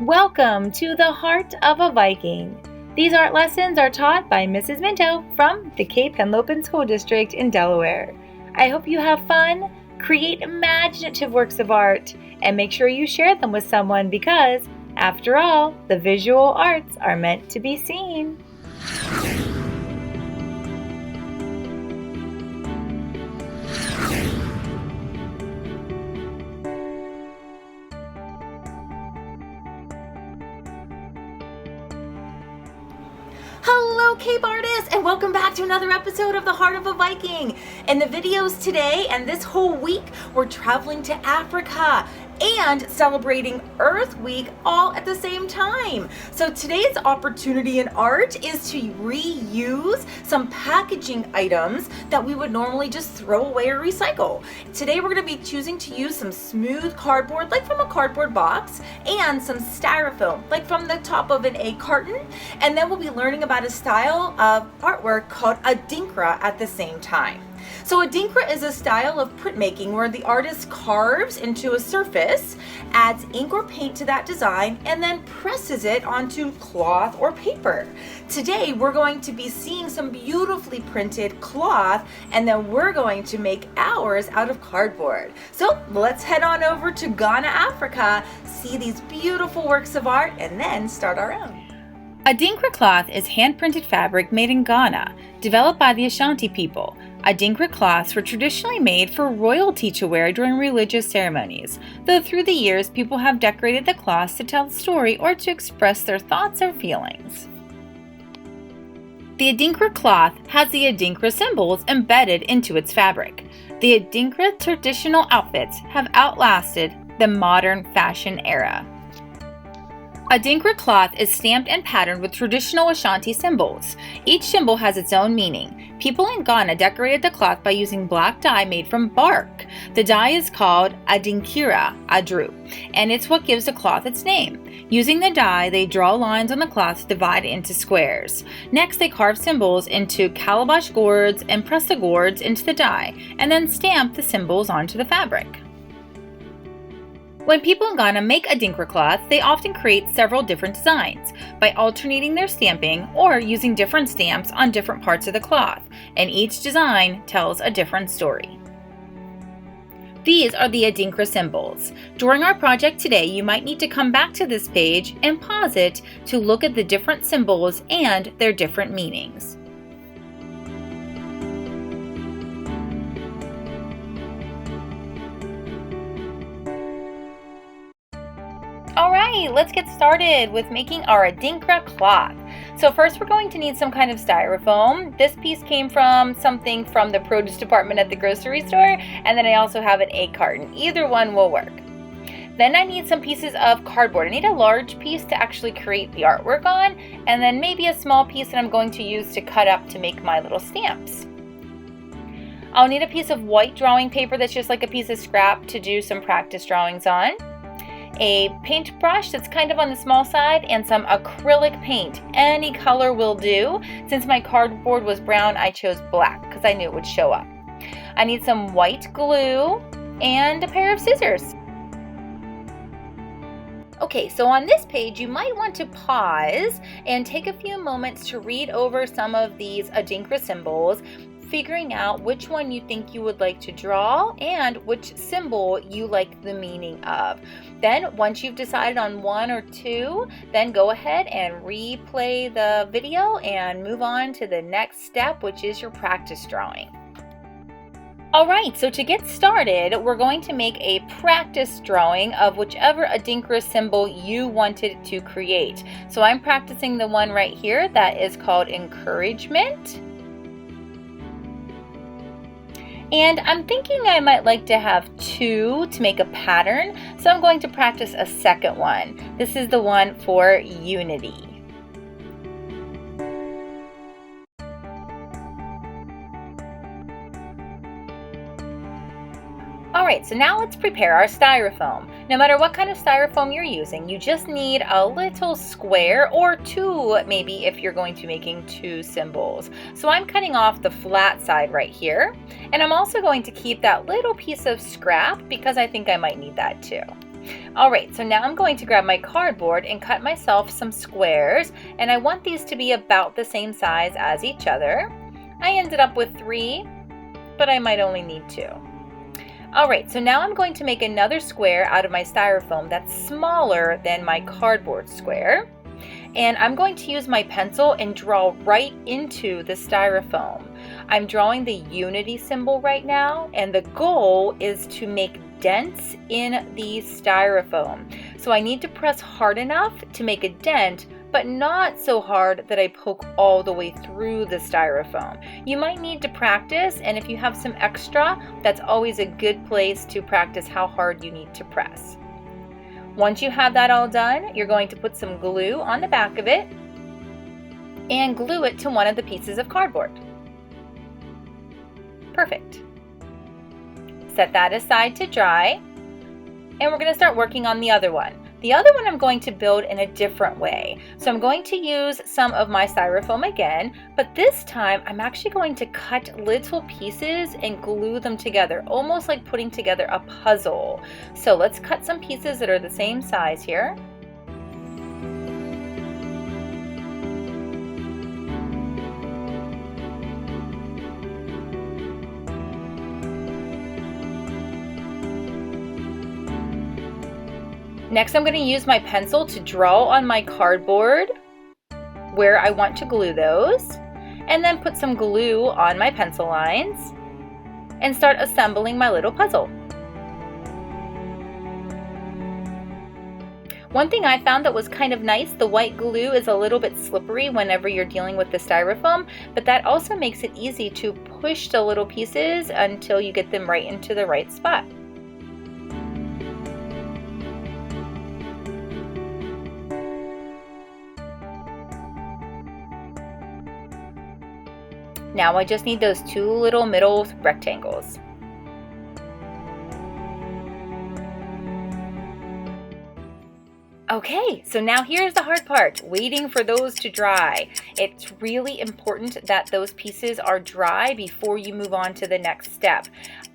Welcome to the Heart of a Viking. These art lessons are taught by Mrs. Minto from the Cape Henlopen School District in Delaware. I hope you have fun, create imaginative works of art, and make sure you share them with someone because, after all, the visual arts are meant to be seen. Hello Cape artists, and welcome back to another episode of the Heart of a Viking. In the videos today and this whole week, we're traveling to Africa and celebrating Earth Week all at the same time. So today's opportunity in art is to reuse some packaging items that we would normally just throw away or recycle. Today we're going to be choosing to use some smooth cardboard, like from a cardboard box, and some styrofoam, like from the top of an egg carton. And then we'll be learning about a style of artwork called Adinkra at the same time. So Adinkra is a style of printmaking where the artist carves into a surface, adds ink or paint to that design, and then presses it onto cloth or paper. Today we're going to be seeing some beautifully printed cloth, and then we're going to make ours out of cardboard. So let's head on over to Ghana, Africa, see these beautiful works of art, and then start our own. Adinkra cloth is hand-printed fabric made in Ghana, developed by the Ashanti people. Adinkra cloths were traditionally made for royalty to wear during religious ceremonies, though through the years people have decorated the cloths to tell a story or to express their thoughts or feelings. The Adinkra cloth has the Adinkra symbols embedded into its fabric. The Adinkra traditional outfits have outlasted the modern fashion era. Adinkra cloth is stamped and patterned with traditional Ashanti symbols. Each symbol has its own meaning. People in Ghana decorated the cloth by using black dye made from bark. The dye is called Adinkra Adru, and it's what gives the cloth its name. Using the dye, they draw lines on the cloth divided into squares. Next, they carve symbols into calabash gourds and press the gourds into the dye, and then stamp the symbols onto the fabric. When people in Ghana make Adinkra cloth, they often create several different designs by alternating their stamping or using different stamps on different parts of the cloth, and each design tells a different story. These are the Adinkra symbols. During our project today, you might need to come back to this page and pause it to look at the different symbols and their different meanings. Alright, let's get started with making our Adinkra cloth. So first we're going to need some kind of styrofoam. This piece came from something from the produce department at the grocery store, and then I also have an egg carton. Either one will work. Then I need some pieces of cardboard. I need a large piece to actually create the artwork on, and then maybe a small piece that I'm going to use to cut up to make my little stamps. I'll need a piece of white drawing paper that's just like a piece of scrap to do some practice drawings on. A paintbrush that's kind of on the small side, and some acrylic paint. Any color will do. Since my cardboard was brown, I chose black because I knew it would show up. I need some white glue and a pair of scissors. Okay, so on this page you might want to pause and take a few moments to read over some of these Adinkra symbols, figuring out which one you think you would like to draw and which symbol you like the meaning of. Then once you've decided on one or two, then go ahead and replay the video and move on to the next step, which is your practice drawing. Alright, so to get started, we're going to make a practice drawing of whichever Adinkra symbol you wanted to create. So I'm practicing the one right here that is called encouragement. And I'm thinking I might like to have two to make a pattern, so I'm going to practice a second one. This is the one for unity. Alright, so now let's prepare our styrofoam. No matter what kind of styrofoam you're using, you just need a little square, or two maybe if you're going to be making two symbols. So I'm cutting off the flat side right here, and I'm also going to keep that little piece of scrap because I think I might need that too. Alright, so now I'm going to grab my cardboard and cut myself some squares, and I want these to be about the same size as each other. I ended up with 3, but I might only need 2. Alright, so now I'm going to make another square out of my styrofoam that's smaller than my cardboard square. And I'm going to use my pencil and draw right into the styrofoam. I'm drawing the unity symbol right now, and the goal is to make dents in the styrofoam. So I need to press hard enough to make a dent, but not so hard that I poke all the way through the styrofoam. You might need to practice, and if you have some extra, that's always a good place to practice how hard you need to press. Once you have that all done, you're going to put some glue on the back of it and glue it to one of the pieces of cardboard. Perfect. Set that aside to dry, and we're going to start working on the other one. The other one I'm going to build in a different way. So I'm going to use some of my styrofoam again, but this time I'm actually going to cut little pieces and glue them together, almost like putting together a puzzle. So let's cut some pieces that are the same size here. Next, I'm going to use my pencil to draw on my cardboard where I want to glue those, and then put some glue on my pencil lines and start assembling my little puzzle. One thing I found that was kind of nice, the white glue is a little bit slippery whenever you're dealing with the styrofoam, but that also makes it easy to push the little pieces until you get them right into the right spot. Now I just need those 2 little middle rectangles. Okay, so now here's the hard part, waiting for those to dry. It's really important that those pieces are dry before you move on to the next step.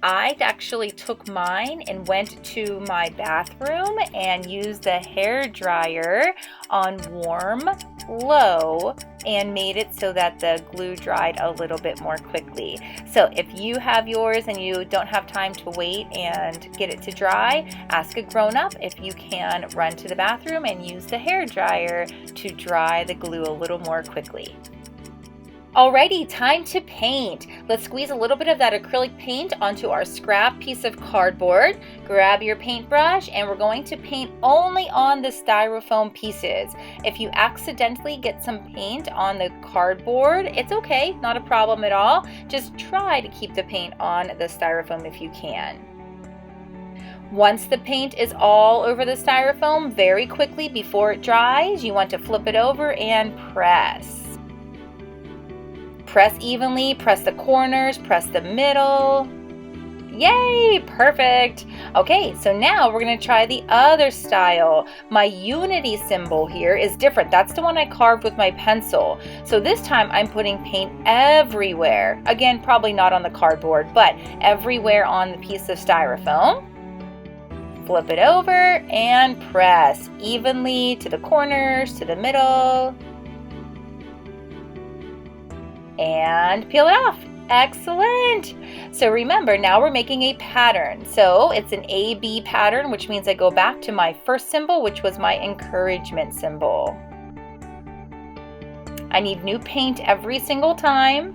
I actually took mine and went to my bathroom and used the hair dryer on warm, low, and made it so that the glue dried a little bit more quickly. So if you have yours and you don't have time to wait and get it to dry, ask a grown-up if you can run to the bathroom and use the hair dryer to dry the glue a little more quickly. Alrighty, time to paint. Let's squeeze a little bit of that acrylic paint onto our scrap piece of cardboard. Grab your paintbrush, and we're going to paint only on the styrofoam pieces. If you accidentally get some paint on the cardboard, it's okay, not a problem at all. Just try to keep the paint on the styrofoam if you can. Once the paint is all over the styrofoam, very quickly before it dries, you want to flip it over and press. Press evenly, press the corners, press the middle. Yay, perfect. Okay, so now we're gonna try the other style. My unity symbol here is different. That's the one I carved with my pencil. So this time I'm putting paint everywhere. Again, probably not on the cardboard, but everywhere on the piece of styrofoam. Flip it over and press evenly to the corners, to the middle. And peel it off. Excellent. So remember, now we're making a pattern. So it's an AB pattern, which means I go back to my first symbol, which was my encouragement symbol. I need new paint every single time.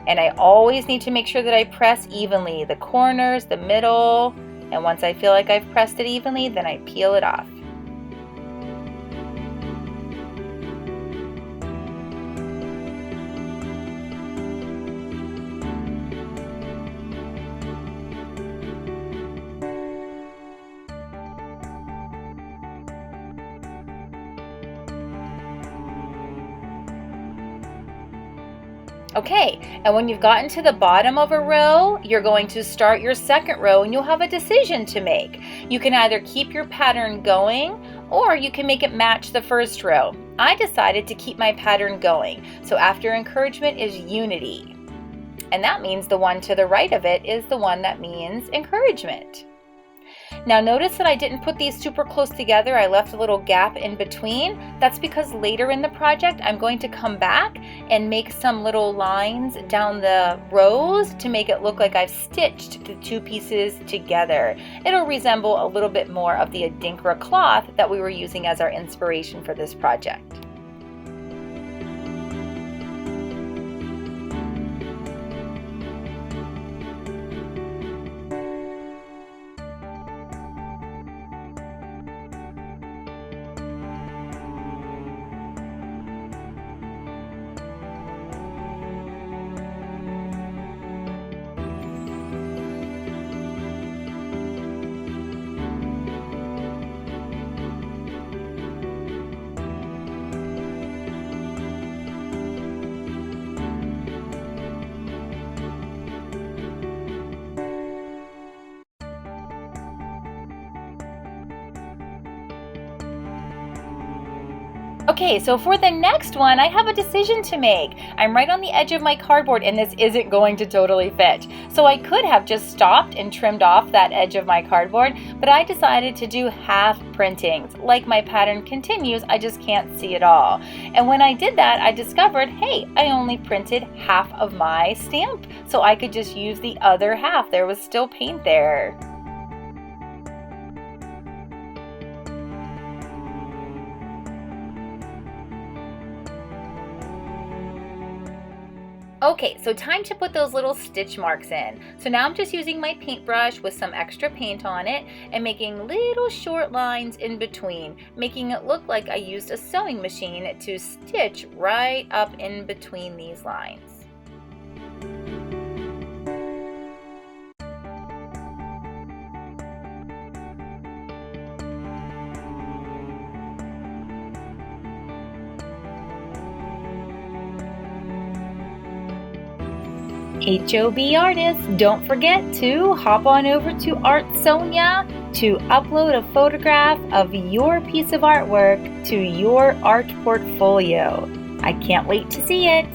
And I always need to make sure that I press evenly, the corners, the middle. And once I feel like I've pressed it evenly, then I peel it off. Okay, and when you've gotten to the bottom of a row, you're going to start your second row and you'll have a decision to make. You can either keep your pattern going or you can make it match the first row. I decided to keep my pattern going. So after encouragement is unity. And that means the one to the right of it is the one that means encouragement. Now notice that I didn't put these super close together. I left a little gap in between. That's because later in the project I'm going to come back and make some little lines down the rows to make it look like I've stitched the two pieces together. It'll resemble a little bit more of the Adinkra cloth that we were using as our inspiration for this project. Okay, so for the next one, I have a decision to make. I'm right on the edge of my cardboard and this isn't going to totally fit. So I could have just stopped and trimmed off that edge of my cardboard, but I decided to do half printings. Like my pattern continues, I just can't see it all. And when I did that, I discovered, hey, I only printed half of my stamp, so I could just use the other half. There was still paint there. Okay, so time to put those little stitch marks in. So now I'm just using my paintbrush with some extra paint on it and making little short lines in between, making it look like I used a sewing machine to stitch right up in between these lines. HOB artists, don't forget to hop on over to Artsonia to upload a photograph of your piece of artwork to your art portfolio. I can't wait to see it.